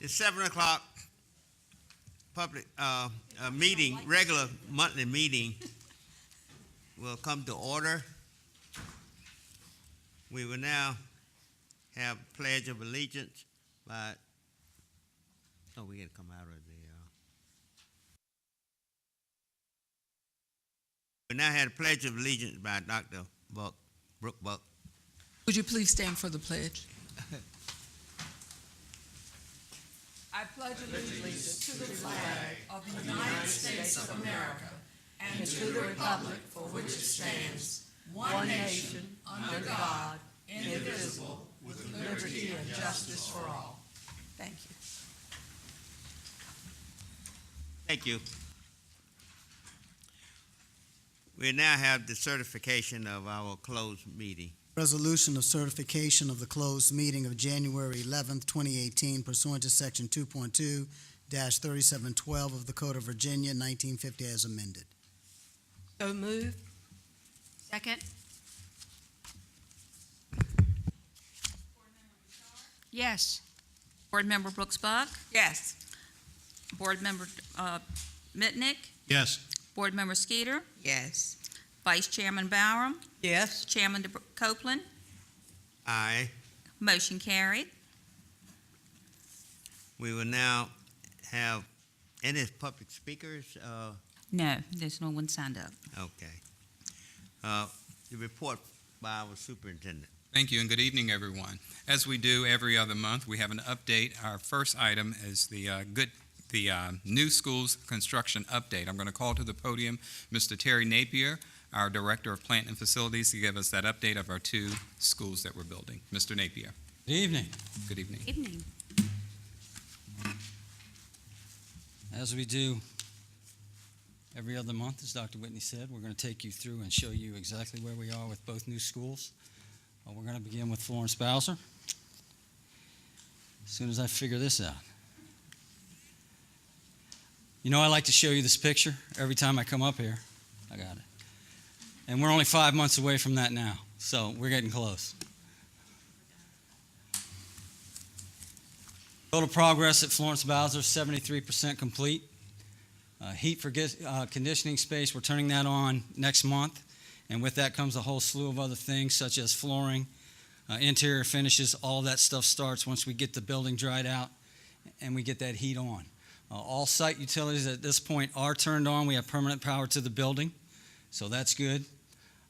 It's 7 o'clock, public meeting, regular monthly meeting will come to order. We will now have Pledge of Allegiance by, we got to come out of we now have a Pledge of Allegiance by Dr. Brooke Buck. Would you please stand for the pledge? I pledge allegiance to the flag of the United States of America and to the republic for which it stands, one nation, under God, indivisible, with liberty and justice for all. Thank you. Thank you. We now have the certification of our closed meeting. Resolution of certification of the closed meeting of January 11th, 2018 pursuant to Section 2.2-3712 of the Code of Virginia, 1950 as amended. So moved. Second. Yes. Board Member Brooks Buck, Yes. Board Member Mitnick, Yes. Board Member Skeeter, Yes. Vice Chairman Bowerham, Yes. Chairman Copeland. Aye. Motion carried. We will now have any public speakers. No, there's no one signed up. Okay. The report by our superintendent. Thank you, and good evening, everyone. As we do every other month, we have an update. Our first item is the new schools construction update. I'm going to call to the podium Mr. Terry Napier, our Director of Plant and Facilities, to give us that update of our two schools that we're building. Mr. Napier. Good evening. Good evening. Evening. As we do every other month, as Dr. Whitney said, we're going to take you through and show you exactly where we are with both new schools. We're going to begin with Florence Bowser. As soon as I figure this out. You know, I like to show you this picture every time I come up here. I got it. And we're only 5 months away from that now, so we're getting close. Total progress at Florence Bowser, 73% complete. Heat for conditioning space, we're turning that on next month. And with that comes a whole slew of other things, such as flooring, interior finishes. All that stuff starts once we get the building dried out and we get that heat on. All site utilities at this point are turned on. We have permanent power to the building, so that's good.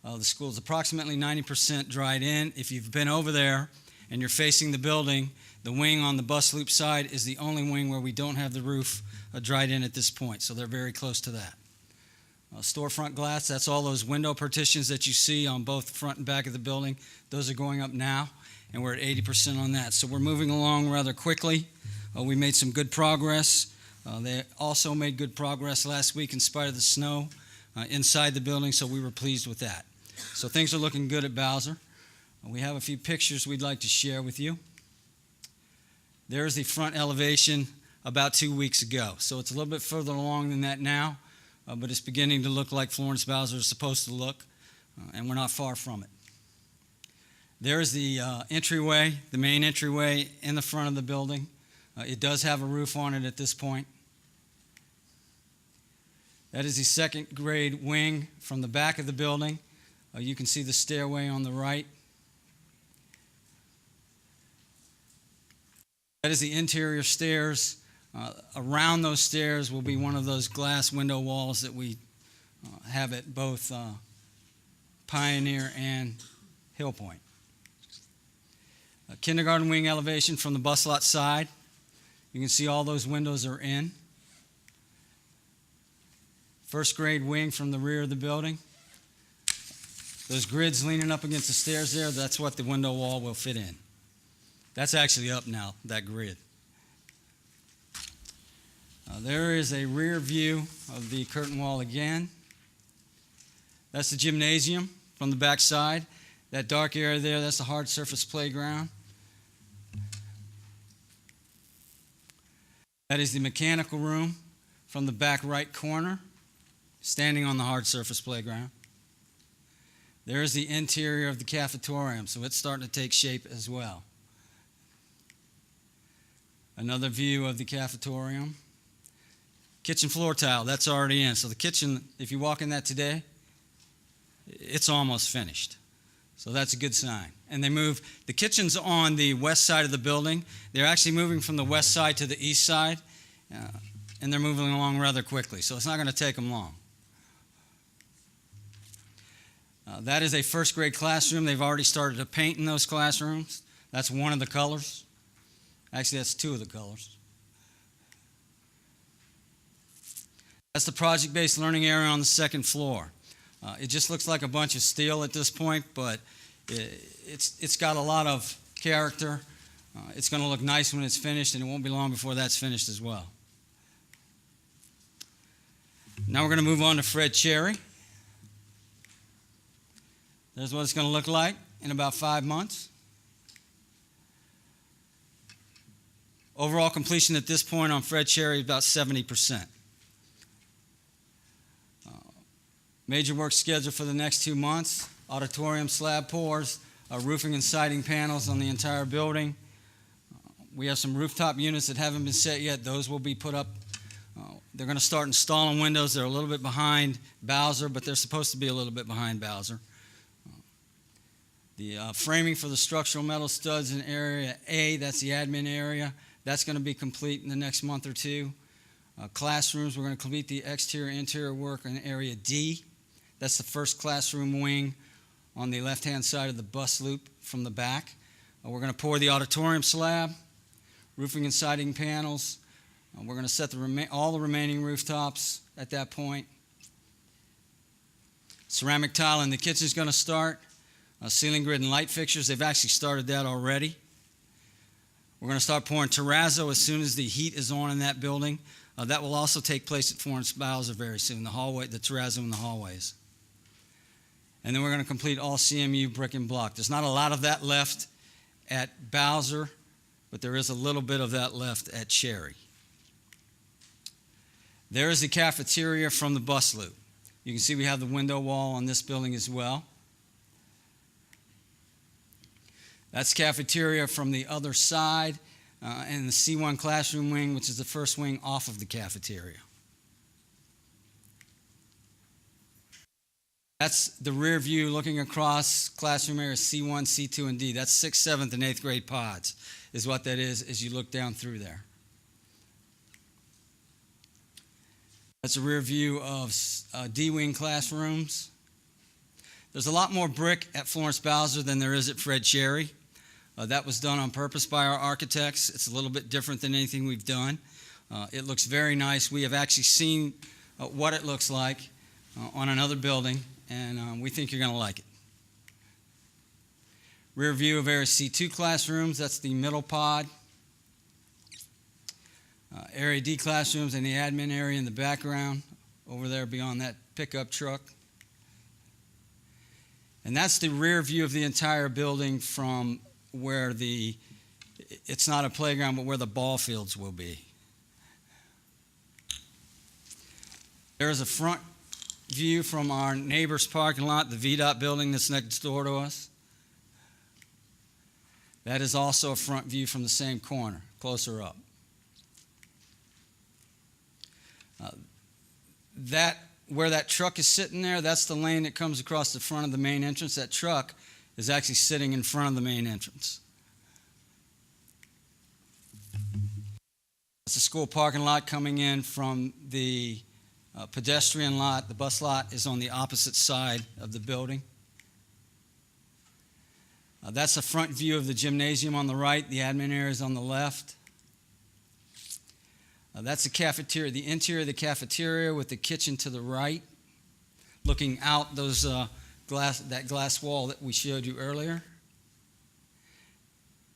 The school is approximately 90% dried in. If you've been over there and you're facing the building, the wing on the bus loop side is the only wing where we don't have the roof dried in at this point, so they're very close to that. Storefront glass, that's all those window partitions that you see on both front and back of the building. Those are going up now, and we're at 80% on that. So we're moving along rather quickly. We made some good progress. They also made good progress last week in spite of the snow inside the building, so we were pleased with that. So things are looking good at Bowser. We have a few pictures we'd like to share with you. There's the front elevation about 2 weeks ago. So it's a little bit further along than that now. But it's beginning to look like Florence Bowser is supposed to look, and we're not far from it. There's the entryway, the main entryway in the front of the building. It does have a roof on it at this point. That is the second grade wing from the back of the building. You can see the stairway on the right. That is the interior stairs. Around those stairs will be one of those glass window walls that we have at both Pioneer and Hill Point. Kindergarten wing elevation from the bus lot side. You can see all those windows are in. First grade wing from the rear of the building. Those grids leaning up against the stairs there, that's what the window wall will fit in. That's actually up now, that grid. There is a rear view of the curtain wall again. That's the gymnasium from the back side. That dark area there, that's the hard surface playground. That is the mechanical room from the back right corner, standing on the hard surface playground. There's the interior of the cafetorium, so it's starting to take shape as well. Another view of the cafetorium. Kitchen floor tile, that's already in. So the kitchen, if you walk in that today, it's almost finished. So that's a good sign. And the kitchen's on the west side of the building. They're actually moving from the west side to the east side, and they're moving along rather quickly. So it's not going to take them long. That is a first grade classroom. They've already started to paint in those classrooms. That's one of the colors. Actually, that's two of the colors. That's the project-based learning area on the second floor. It just looks like a bunch of steel at this point, but it's got a lot of character. It's going to look nice when it's finished, and it won't be long before that's finished as well. Now we're going to move on to Fred Cherry. There's what it's going to look like in about 5 months. Overall completion at this point on Fred Cherry is about 70%. Major work scheduled for the next 2 months: auditorium slab pours, roofing and siding panels on the entire building. We have some rooftop units that haven't been set yet. Those will be put up. They're going to start installing windows. They're a little bit behind Bowser, but they're supposed to be a little bit behind Bowser. The framing for the structural metal studs in area A, that's the admin area, that's going to be complete in the next month or two. Classrooms, we're going to complete the exterior interior work in area D. That's the first classroom wing on the left-hand side of the bus loop from the back. We're going to pour the auditorium slab, roofing and siding panels. We're going to set all the remaining rooftops at that point. Ceramic tile in the kitchen is going to start. Ceiling grid and light fixtures, they've actually started that already. We're going to start pouring terrazzo as soon as the heat is on in that building. That will also take place at Florence Bowser very soon, the terrazzo in the hallways. And then we're going to complete all CMU brick and block. There's not a lot of that left at Bowser, but there is a little bit of that left at Cherry. There is the cafeteria from the bus loop. You can see we have the window wall on this building as well. That's cafeteria from the other side, and the C1 classroom wing, which is the first wing off of the cafeteria. That's the rear view looking across classroom areas C1, C2, and D. That's 6th, 7th, and 8th grade pods is what that is as you look down through there. That's a rear view of D-wing classrooms. There's a lot more brick at Florence Bowser than there is at Fred Cherry. That was done on purpose by our architects. It's a little bit different than anything we've done. It looks very nice. We have actually seen what it looks like on another building, and we think you're going to like it. Rear view of Area C2 classrooms, that's the middle pod. Area D classrooms and the admin area in the background, over there beyond that pickup truck. And that's the rear view of the entire building from where it's not a playground, but where the ball fields will be. There is a front view from our neighbor's parking lot, the VDOT building that's next door to us. That is also a front view from the same corner, closer up. Where that truck is sitting there, that's the lane that comes across the front of the main entrance. That truck is actually sitting in front of the main entrance. It's a school parking lot coming in from the pedestrian lot. The bus lot is on the opposite side of the building. That's a front view of the gymnasium on the right. The admin area is on the left. That's the cafeteria, the interior of the cafeteria with the kitchen to the right, looking out that glass wall that we showed you earlier.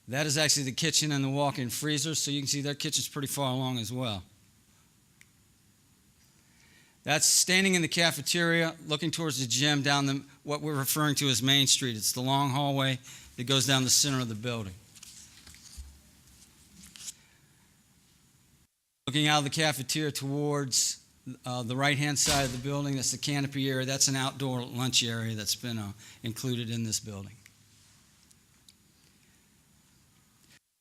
That is actually the kitchen and the walk-in freezer, so you can see their kitchen's pretty far along as well. That's standing in the cafeteria, looking towards the gym down what we're referring to as Main Street. It's the long hallway that goes down the center of the building. Looking out of the cafeteria towards The right-hand side of the building, that's the canopy area. That's an outdoor lunch area that's been included in this building.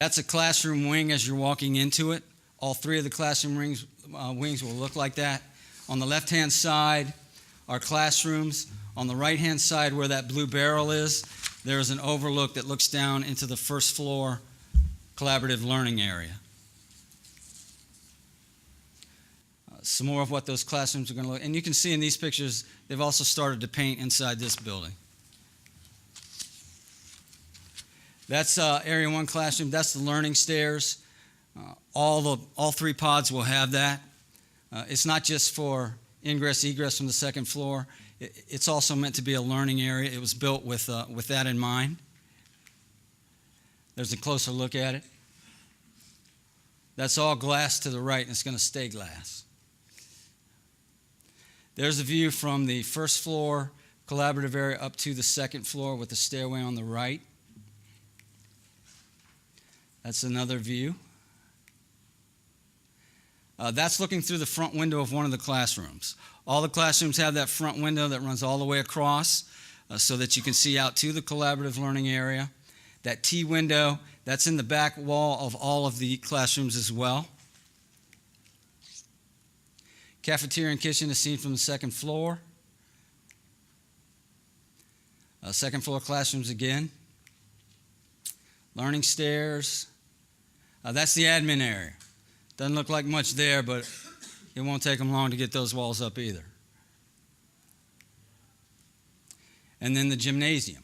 That's a classroom wing as you're walking into it. All three of the classroom wings will look like that. On the left-hand side are classrooms. On the right-hand side where that blue barrel is, there's an overlook that looks down into the first floor collaborative learning area. Some more of what those classrooms are going to look. And you can see in these pictures, they've also started to paint inside this building. That's Area 1 classroom. That's the learning stairs. All three pods will have that. It's not just for ingress, egress from the second floor. It's also meant to be a learning area. It was built with that in mind. There's a closer look at it. That's all glass to the right, and it's going to stay glass. There's a view from the first floor collaborative area up to the second floor with the stairway on the right. That's another view. That's looking through the front window of one of the classrooms. All the classrooms have that front window that runs all the way across so that you can see out to the collaborative learning area. That T window, that's in the back wall of all of the classrooms as well. Cafeteria and kitchen is seen from the second floor. Second floor classrooms again. Learning stairs. That's the admin area. Doesn't look like much there, but it won't take them long to get those walls up either. And then the gymnasium.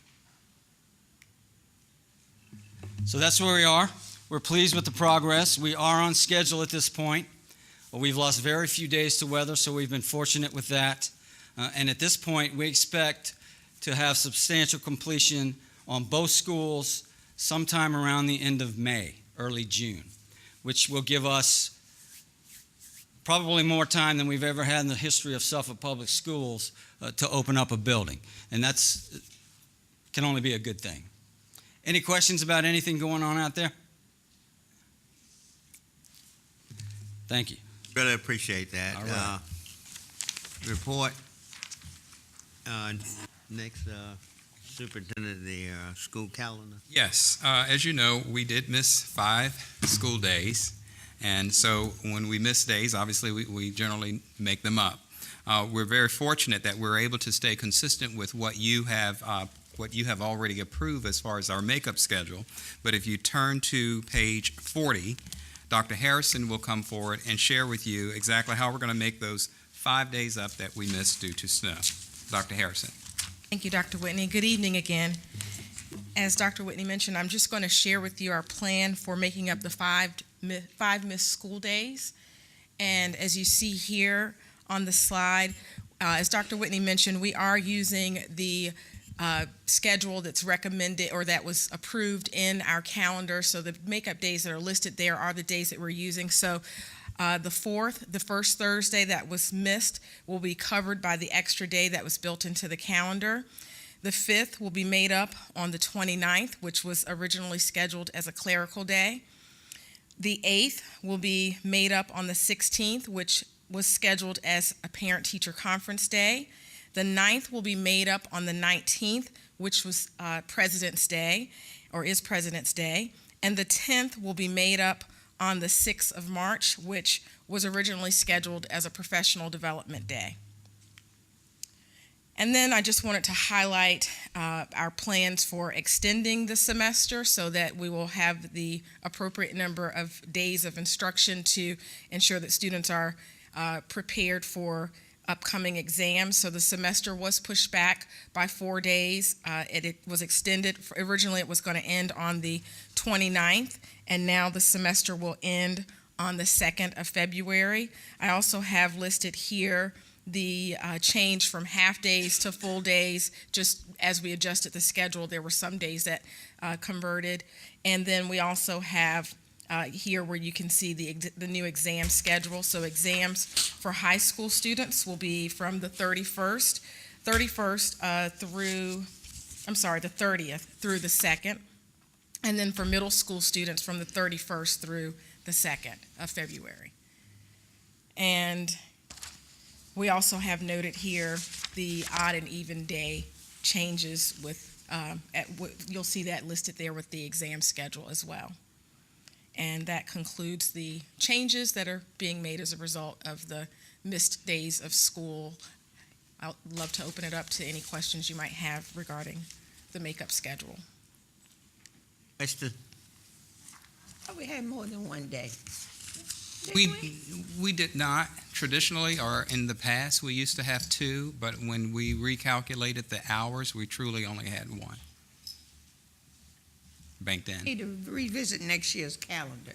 So that's where we are. We're pleased with the progress. We are on schedule at this point. We've lost very few days to weather, so we've been fortunate with that. And at this point, we expect to have substantial completion on both schools sometime around the end of May, early June, which will give us probably more time than we've ever had in the history of Suffolk Public Schools to open up a building. And that's can only be a good thing. Any questions about anything going on out there? Thank you. Really appreciate that. All right. Report. Next, Superintendent of the school calendar. Yes, as you know, we did miss 5 school days, and so when we miss days, obviously we generally make them up. We're very fortunate that we're able to stay consistent with what you have already approved as far as our makeup schedule. But if you turn to page 40, Dr. Harrison will come forward and share with you exactly how we're going to make those 5 days up that we missed due to snow. Dr. Harrison. Thank you, Dr. Whitney. Good evening again. As Dr. Whitney mentioned, I'm just going to share with you our plan for making up the five missed school days. And as you see here on the slide, as Dr. Whitney mentioned, we are using the schedule that's recommended or that was approved in our calendar. So the makeup days that are listed there are the days that we're using. So the 4th, the first Thursday that was missed, will be covered by the extra day that was built into the calendar. The 5th will be made up on the 29th, which was originally scheduled as a clerical day. The 8th will be made up on the 16th, which was scheduled as a parent-teacher conference day. The 9th will be made up on the 19th, which was President's Day, or is President's Day. And the 10th will be made up on the 6th of March, which was originally scheduled as a professional development day. And then I just wanted to highlight our plans for extending the semester so that we will have the appropriate number of days of instruction to ensure that students are prepared for upcoming exams. So the semester was pushed back by 4 days. It was extended. Originally, it was going to end on the 29th, and now the semester will end on the 2nd of February. I also have listed here the change from half days to full days. Just as we adjusted the schedule, there were some days that converted. And then we also have here where you can see the new exam schedule. So exams for high school students will be from the 30th through the 2nd. And then for middle school students from the 31st through the 2nd of February. And We also have noted here the odd and even day changes with, you'll see that listed there with the exam schedule as well. And that concludes the changes that are being made as a result of the missed days of school. I'd love to open it up to any questions you might have regarding the makeup schedule. Question? We had more than one day. We did not traditionally, or in the past, we used to have two, but when we recalculated the hours, we truly only had one banked in. Need to revisit next year's calendar.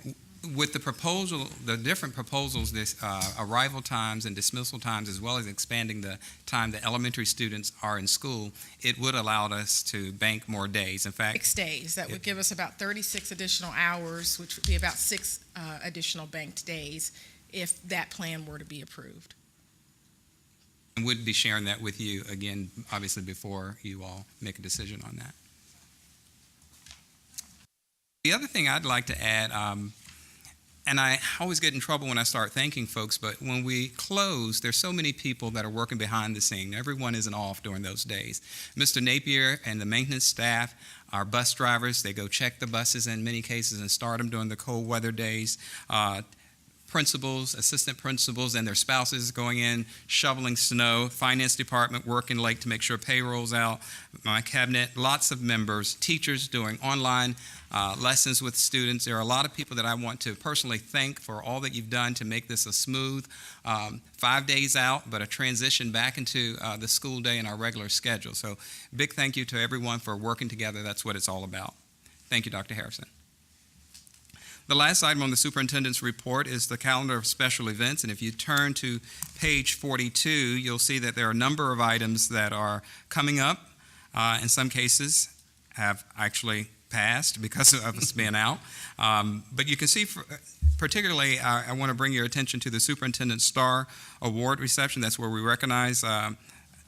With the proposal, the different proposals, this arrival times and dismissal times, as well as expanding the time the elementary students are in school, it would allow us to bank more days. In fact, 6 days. That would give us about 36 additional hours, which would be about 6 additional banked days if that plan were to be approved. and we'd be sharing that with you again, obviously, before you all make a decision on that. The other thing I'd like to add, and I always get in trouble when I start thanking folks, but when we close, there's so many people that are working behind the scene. Everyone isn't off during those days. Mr. Napier and the maintenance staff, our bus drivers, they go check the buses in many cases and start them during the cold weather days. Principals, assistant principals, and their spouses going in, shoveling snow. Finance department working late to make sure payroll's out. My cabinet, lots of members, teachers doing online lessons with students. There are a lot of people that I want to personally thank for all that you've done to make this a smooth 5 days out, but a transition back into the school day and our regular schedule. So big thank you to everyone for working together. That's what it's all about. Thank you, Dr. Harrison. The last item on the superintendent's report is the calendar of special events, and if you turn to page 42, you'll see that there are a number of items that are coming up. In some cases, have actually passed because of us being out. But you can see, particularly, I want to bring your attention to the Superintendent Star Award reception. That's where we recognize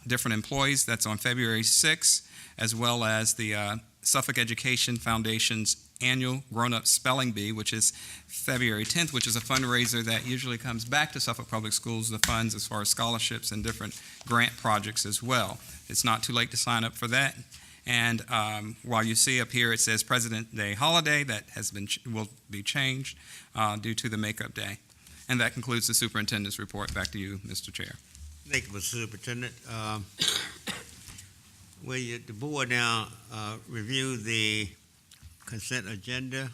different employees. That's on February 6th, as well as the Suffolk Education Foundation's annual Grown-Up Spelling Bee, which is February 10th, which is a fundraiser that usually comes back to Suffolk Public Schools, the funds as far as scholarships and different grant projects as well. It's not too late to sign up for that. And while you see up here it says President Day holiday, that will be changed due to the makeup day. And that concludes the superintendent's report. Back to you, Mr. Chair. Thank you, Mr. Superintendent. Will the board now review the consent agenda?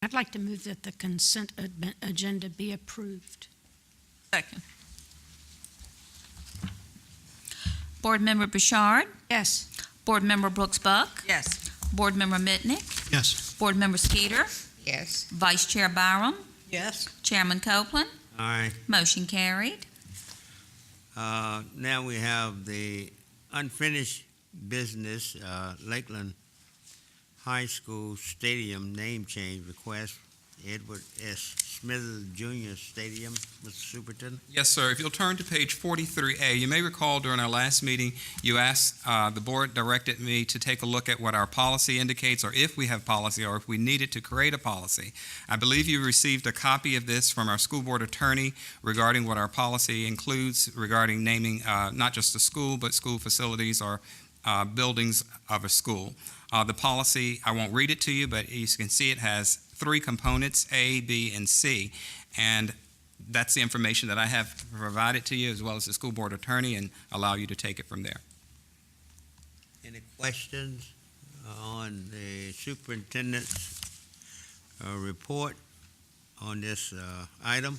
I'd like to move that the consent agenda be approved. Second. Board Member Bouchard, Yes. Board Member Brooks Buck, Yes. Board Member Mitnick, Yes. Board Member Skeeter, Yes. Vice Chair Byram, Yes. Chairman Copeland, All right. motion carried. Now we have the unfinished business, Lakeland High School Stadium name change request, Edward S. Smithers Jr. Stadium, Mr. Superintendent. Yes, sir. If you'll turn to page 43A, you may recall during our last meeting, you asked, the board directed me to take a look at what our policy indicates, or if we have policy, or if we needed to create a policy. I believe you received a copy of this from our school board attorney regarding what our policy includes regarding naming not just a school, but school facilities or buildings of a school. The policy, I won't read it to you, but you can see it has 3 components, A, B, and C. And that's the information that I have provided to you, as well as the school board attorney, and allow you to take it from there. Any questions on the superintendent's report on this item?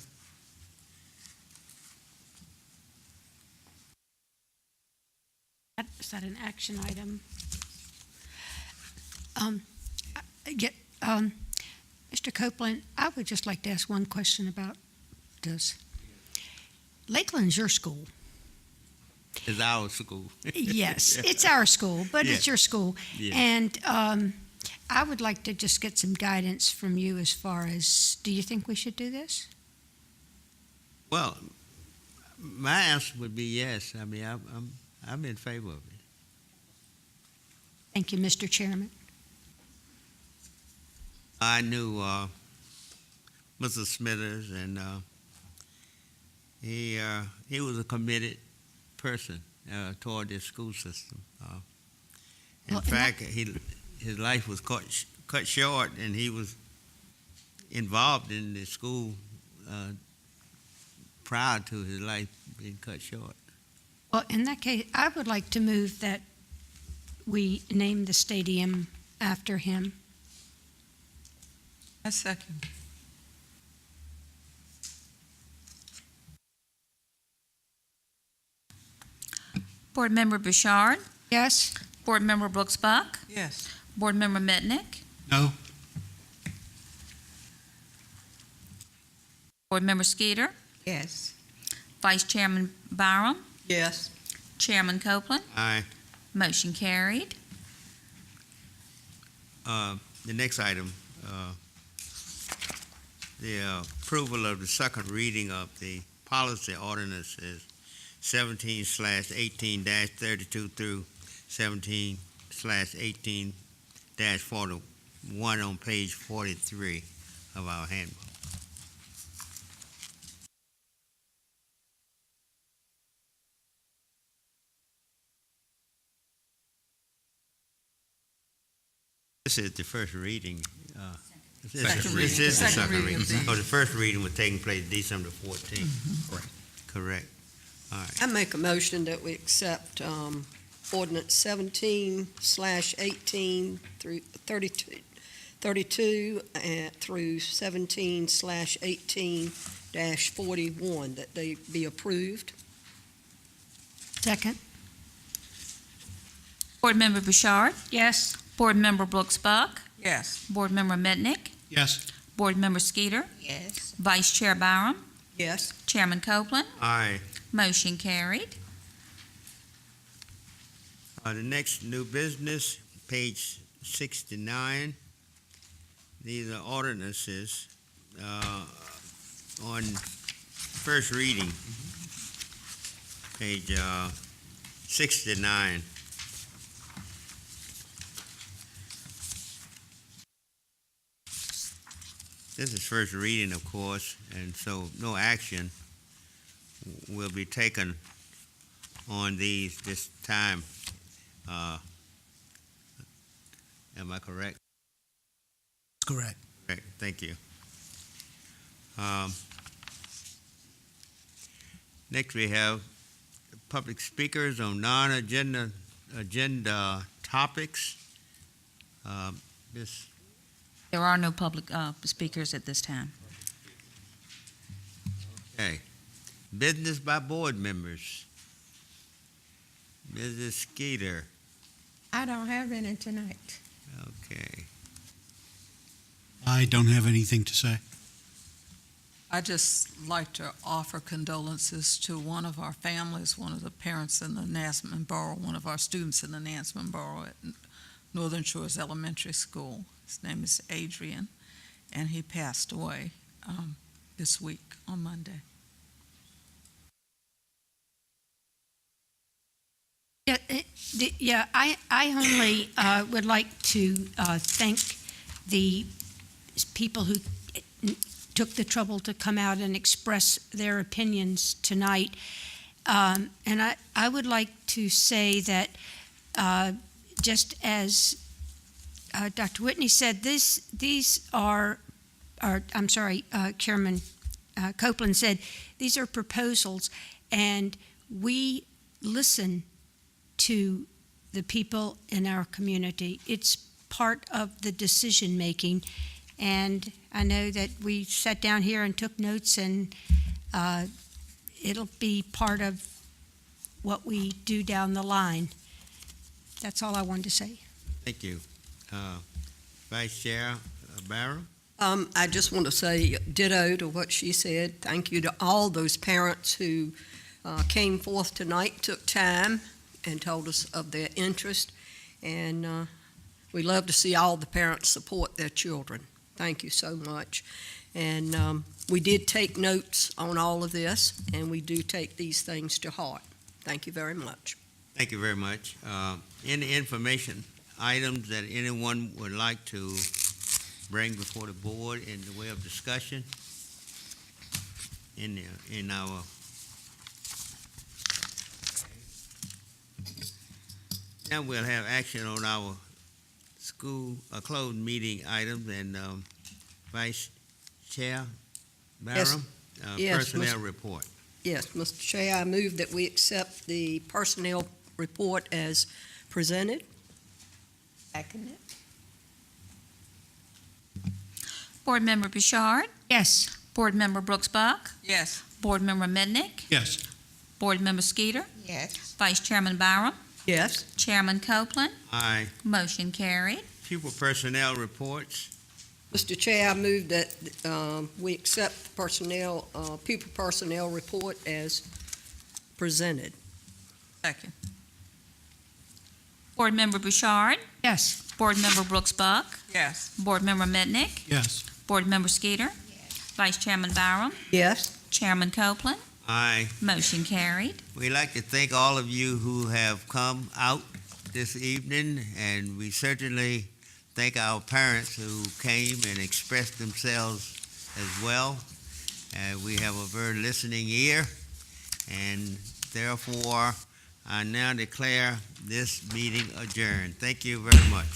Is that an action item? Mr. Copeland, I would just like to ask one question about this. Lakeland's your school. It's our school. Yes, it's our school, but Yeah. it's your school. Yeah. And I would like to just get some guidance from you as far as, do you think we should do this? Well, my answer would be yes. I mean, I'm in favor of it. Thank you, Mr. Chairman. I knew Mr. Smithers, and he was a committed person toward this school system. In Well, fact, his life was cut short, and he was involved in the school prior to his life being cut short. Well, in that case, I would like to move that we name the stadium after him. I second. Board Member Bouchard, Yes? Board Member Brooks-Buck, Yes. Board Member Mitnick, No. Board Member Skeeter, Yes. Vice Chairman Byram, Yes. Chairman Copeland, Aye. motion carried. The next item, the approval of the second reading of the policy ordinances 17/18-32 through 17/18-41 on page 43 of our handbook. This is the first reading. This is the second reading. Oh, the first reading was taking place December 14th. Correct. All right. I make a motion that we accept ordinance 17/18 through 32 through 17/18-41, that they be approved. Second? Board Member Bouchard, Yes? Board Member Brooks-Buck, Yes. Board Member Mitnick, Yes. Board Member Skeeter, Yes. Vice Chair Byram, Yes. Chairman Copeland, Aye. motion carried. The next new business, page 69. These are ordinances on first reading, page 69. This is first reading, of course, and so no action will be taken on these this time. Am I correct? Correct. Correct, thank you. Next, we have public speakers on non-agenda topics. Ms. There are no public speakers at this time. Okay. Business by board members. Mrs. Skeeter. I don't have any tonight. Okay. I don't have anything to say. I'd just like to offer condolences to one of our families, one of the parents in the Nansemond Borough, one of our students in the Nansemond Borough at Northern Shores Elementary School. His name is Adrian, and he passed away this week on Monday. I only would like to thank the people who took the trouble to come out and express their opinions tonight. And I would like to say that just as Dr. Whitney said, these are I'm sorry, Chairman Copeland said, these are proposals, and we listen to the people in our community. It's part of the decision-making, and I know that we sat down here and took notes, and it'll be part of what we do down the line. That's all I wanted to say. Thank you. Vice Chair Barrow? I just want to say ditto to what she said. Thank you to all those parents who came forth tonight, took time, and told us of their interest. And we love to see all the parents support their children. Thank you so much. And we did take notes on all of this, and we do take these things to heart. Thank you very much. Thank you very much. In the information items that anyone would like to bring before the board in the way of discussion in our now we'll have action on our school closed meeting items and Vice Chair Yes. Barham, Yes, personnel report. Yes, Mr. Chair, I move that we accept the personnel report as presented. Second it. Board Member Bouchard, Yes. Board Member Brooks Buck, Yes. Board Member Mednick, Yes. Board Member Skeeter, Yes. Vice Chairman Byram, Yes. Chairman Copeland, Aye. motion carried. Pupil personnel reports. Mr. Chair, I move that we accept the pupil personnel report as presented. Second. Board Member Bouchard, Yes. Board Member Brooks Buck, Yes. Board Member Mednick, Yes. Board Member Skeeter, Vice Chairman Byram, Yes. Chairman Copeland, Aye. motion carried. We'd like to thank all of you who have come out this evening, and we certainly thank our parents who came and expressed themselves as well. We have a very listening ear, and therefore, I now declare this meeting adjourned. Thank you very much.